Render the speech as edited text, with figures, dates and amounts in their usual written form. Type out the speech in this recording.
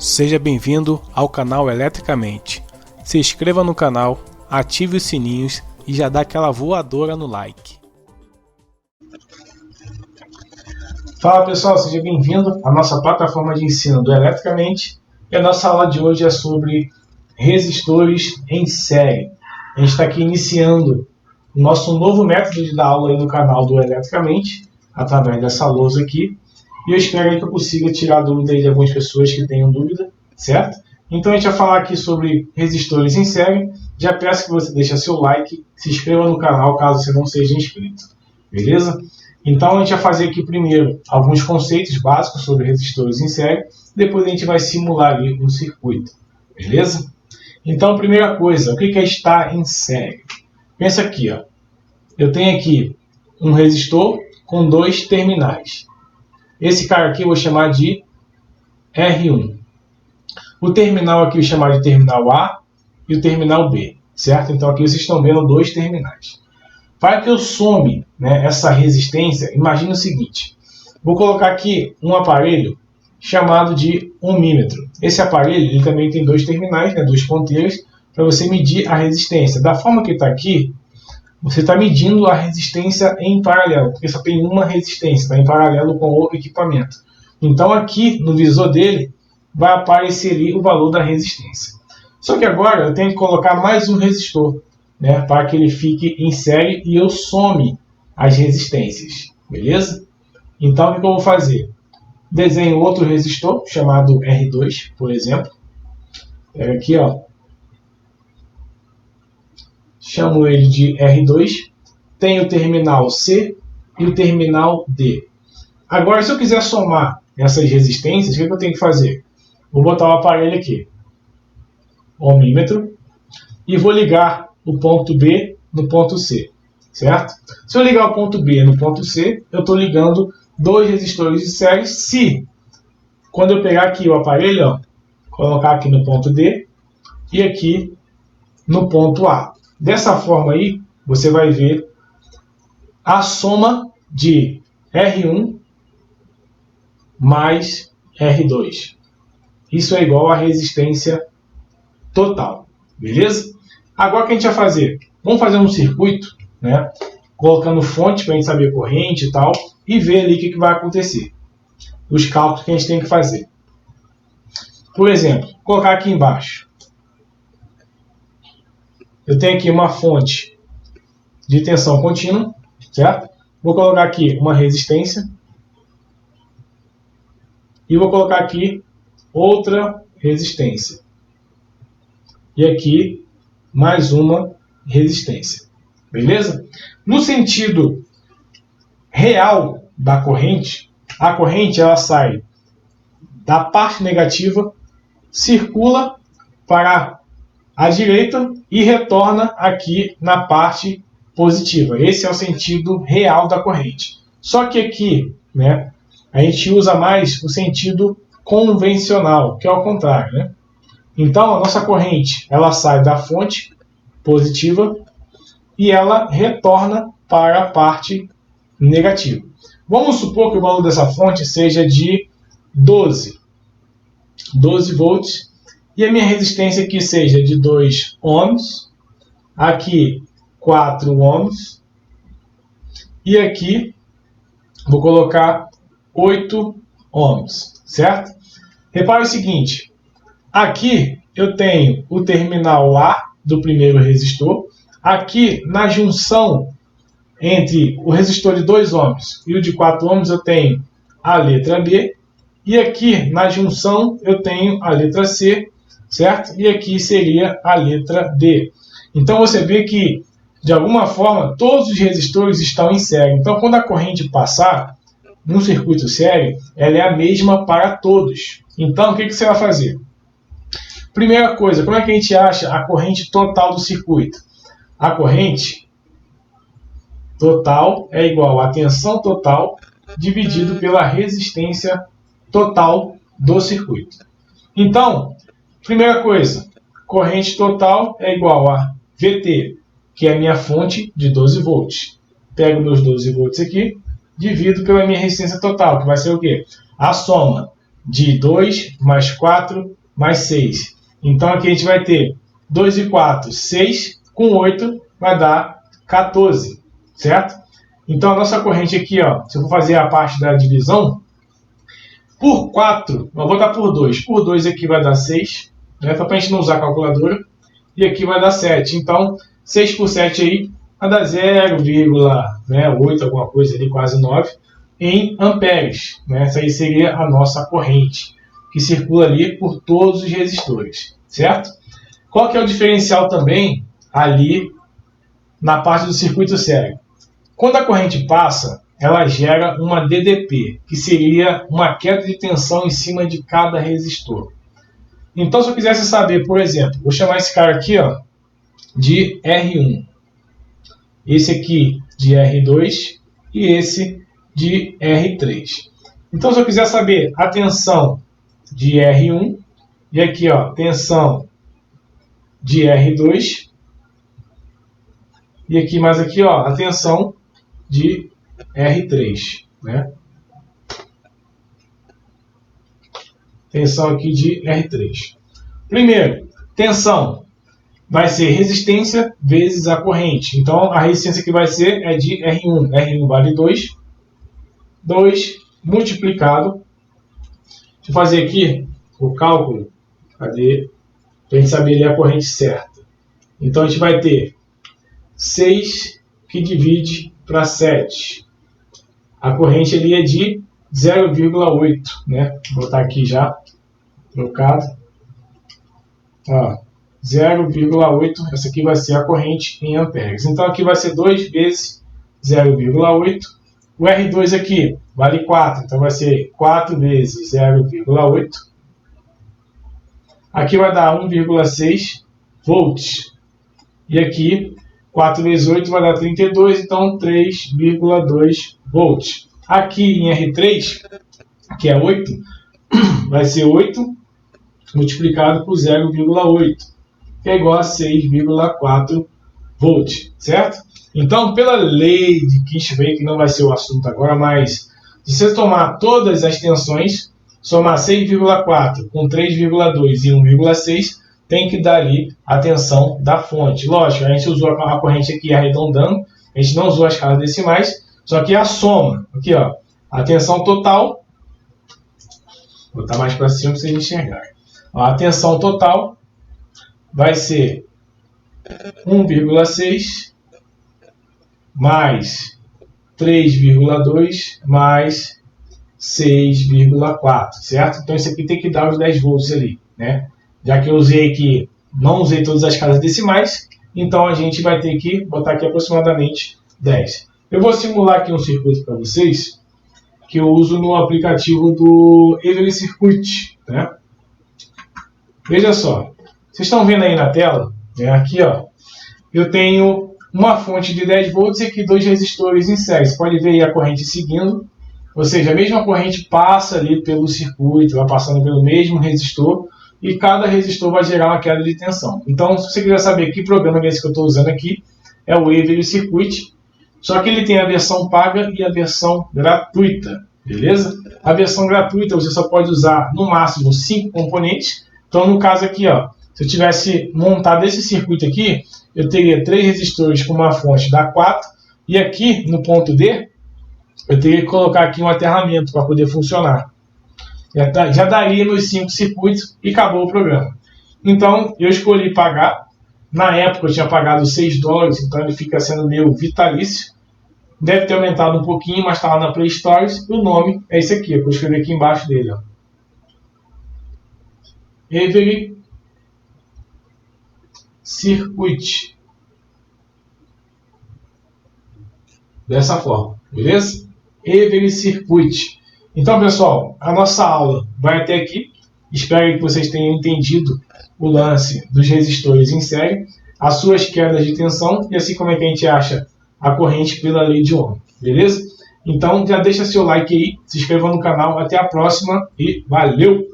Seja bem-vindo ao canal Eletricamente. Se inscreva no canal, ative os sininhos e já dá aquela voadora no like. Fala pessoal, seja bem-vindo à nossa plataforma de ensino do Eletricamente. E a nossa aula de hoje é sobre resistores em série. A gente está aqui iniciando o nosso novo método de dar aula aí no canal do Eletricamente, através dessa lousa aqui. E eu espero que eu consiga tirar dúvida aí de algumas pessoas que tenham dúvida, certo? Então a gente vai falar aqui sobre resistores em série. Já peço que você deixe seu like, se inscreva no canal caso você não seja inscrito, beleza? Então a gente vai fazer aqui primeiro alguns conceitos básicos sobre resistores em série, depois a gente vai simular ali um circuito, beleza? Então, primeira coisa, o que é estar em série? Pensa aqui, ó. Eu tenho aqui um resistor com dois terminais. Esse cara aqui eu vou chamar de R1. O terminal aqui eu vou chamar de terminal A e o terminal B, certo? Então aqui vocês estão vendo dois terminais. Para que eu some, né, essa resistência, imagine o seguinte. Vou colocar aqui um aparelho chamado de ohmímetro. Esse aparelho ele também tem dois terminais, né, duas ponteiras, para você medir a resistência. Da forma que está aqui, você está medindo a resistência em paralelo, porque só tem uma resistência, está em paralelo com o equipamento. Então aqui no visor dele vai aparecer ali o valor da resistência. Só que agora eu tenho que colocar mais um resistor, né, para que ele fique em série e eu some as resistências, beleza? Então o que eu vou fazer? Desenho outro resistor chamado R2, por exemplo. Pega aqui, ó. Chamo ele de R2, tem o terminal C e o terminal D. Agora, se eu quiser somar essas resistências, o que eu tenho que fazer? Vou botar o aparelho aqui, ohmímetro, e vou ligar o ponto B no ponto C, certo? Se eu ligar o ponto B no ponto C, eu estou ligando dois resistores de série. Se, quando eu pegar aqui o aparelho, ó, colocar aqui no ponto D e aqui no ponto A. Dessa forma aí, você vai ver a soma de R1 mais R2. Isso é igual à resistência total, beleza? Agora o que a gente vai fazer? Vamos fazer um circuito, né? Colocando fonte para a gente saber a corrente e tal, e ver ali o que vai acontecer. Os cálculos que a gente tem que fazer. Por exemplo, vou colocar aqui embaixo. Eu tenho aqui uma fonte de tensão contínua, certo? Vou colocar aqui uma resistência. E vou colocar aqui outra resistência. E aqui mais uma resistência. Beleza? No sentido real da corrente, a corrente ela sai da parte negativa, circula para a direita e retorna aqui na parte positiva. Esse é o sentido real da corrente. Só que aqui, né, a gente usa mais o sentido convencional, que é o contrário, né? Então, a nossa corrente ela sai da fonte positiva e ela retorna para a parte negativa. Vamos supor que o valor dessa fonte seja de 12 volts e a minha resistência aqui seja de 2 ohms, aqui 4 ohms e aqui vou colocar 8 ohms, certo? Repare o seguinte, aqui eu tenho o terminal A do primeiro resistor, aqui na junção entre o resistor de 2 ohms e o de 4 ohms eu tenho a letra B, e aqui na junção eu tenho a letra C, certo? E aqui seria a letra D. Então você vê que, de alguma forma, todos os resistores estão em série. Então quando a corrente passar no circuito série, ela é a mesma para todos. Então o que você vai fazer? Primeira coisa, como é que a gente acha a corrente total do circuito? A corrente total é igual à tensão total dividido pela resistência total do circuito. Então, primeira coisa, corrente total é igual a VT, que é a minha fonte de 12 volts. Pego meus 12 volts aqui, divido pela minha resistência total, que vai ser o quê? A soma de 2 mais 4 mais 6. Então aqui a gente vai ter 2 e 4, 6, com 8 vai dar 14, certo? Então a nossa corrente aqui, ó, se eu for fazer a parte da divisão, por 4, eu vou botar por 2. Por 2 aqui vai dar 6, né? Só para a gente não usar a calculadora. E aqui vai dar 7. Então, 6 por 7 aí vai dar 0,8, alguma coisa ali, quase 9, em amperes. Né? Essa aí seria a nossa corrente, que circula ali por todos os resistores, certo? Qual que é o diferencial também ali na parte do circuito sério? Quando a corrente passa, ela gera uma DDP, que seria uma queda de tensão em cima de cada resistor. Então, se eu quisesse saber, por exemplo, vou chamar esse cara aqui, ó, de R1, esse aqui de R2 e esse de R3. Então, se eu quiser saber a tensão de R1 e aqui, ó, tensão de R2 e aqui mais aqui, ó, a tensão de R3, né? Tensão aqui de R3. Primeiro, tensão vai ser resistência vezes a corrente. Então, a resistência que vai ser é de R1. R1 vale 2. 2 multiplicado. Deixa eu fazer aqui o cálculo. Cadê? Para a gente saber ali a corrente certa. Então, a gente vai ter 6 que divide para 7. A corrente ali é de 0,8, né? Vou botar aqui já, trocado. 0,8, essa aqui vai ser a corrente em amperes. Então aqui vai ser 2 vezes 0,8. O R2 aqui vale 4, então vai ser 4 vezes 0,8. Aqui vai dar 1,6 volts. E aqui 4 vezes 8 vai dar 32, então 3,2 volts. Aqui em R3, que é 8, vai ser 8 multiplicado por 0,8, que é igual a 6,4 volts, certo? Então, pela lei de Kirchhoff, que não vai ser o assunto agora, mas se você tomar todas as tensões, somar 6,4 com 3,2 e 1,6, tem que dar ali a tensão da fonte. Lógico, a gente usou a corrente aqui arredondando, a gente não usou as casas decimais, só que a soma, aqui ó, a tensão total, vou botar mais para cima para vocês enxergarem. A tensão total vai ser 1,6 mais 3,2 mais 6,4, certo? Então isso aqui tem que dar os 10 volts ali, né? Já que eu usei aqui, não usei todas as casas decimais, então a gente vai ter que botar aqui aproximadamente 10. Eu vou simular aqui um circuito para vocês, que eu uso no aplicativo do Every Circuit, né? Veja só, vocês estão vendo aí na tela, né? Aqui ó, eu tenho uma fonte de 10 volts e aqui 2 resistores em série. Você pode ver aí a corrente seguindo, ou seja, a mesma corrente passa ali pelo circuito, vai passando pelo mesmo resistor, e cada resistor vai gerar uma queda de tensão. Então, se você quiser saber que programa é esse que eu estou usando aqui, é o Every Circuit, só que ele tem a versão paga e a versão gratuita, beleza? A versão gratuita você só pode usar no máximo 5 componentes. Então, no caso aqui, ó, se eu tivesse montado esse circuito aqui, eu teria 3 resistores com uma fonte da 4, e aqui no ponto D, eu teria que colocar aqui um aterramento para poder funcionar. Já daria nos 5 circuitos e acabou o programa. Então, eu escolhi pagar. Na época, eu tinha pagado $6, então ele fica sendo meu vitalício. Deve ter aumentado um pouquinho, mas está lá na Play Store. E o nome é esse aqui, que eu escrevi aqui embaixo dele. Ó. Every Circuit. Dessa forma, beleza? Every Circuit. Então, pessoal, a nossa aula vai até aqui. Espero que vocês tenham entendido o lance dos resistores em série, as suas quedas de tensão e assim como é que a gente acha a corrente pela lei de Ohm, beleza? Então, já deixa seu like aí, se inscreva no canal. Até a próxima e valeu!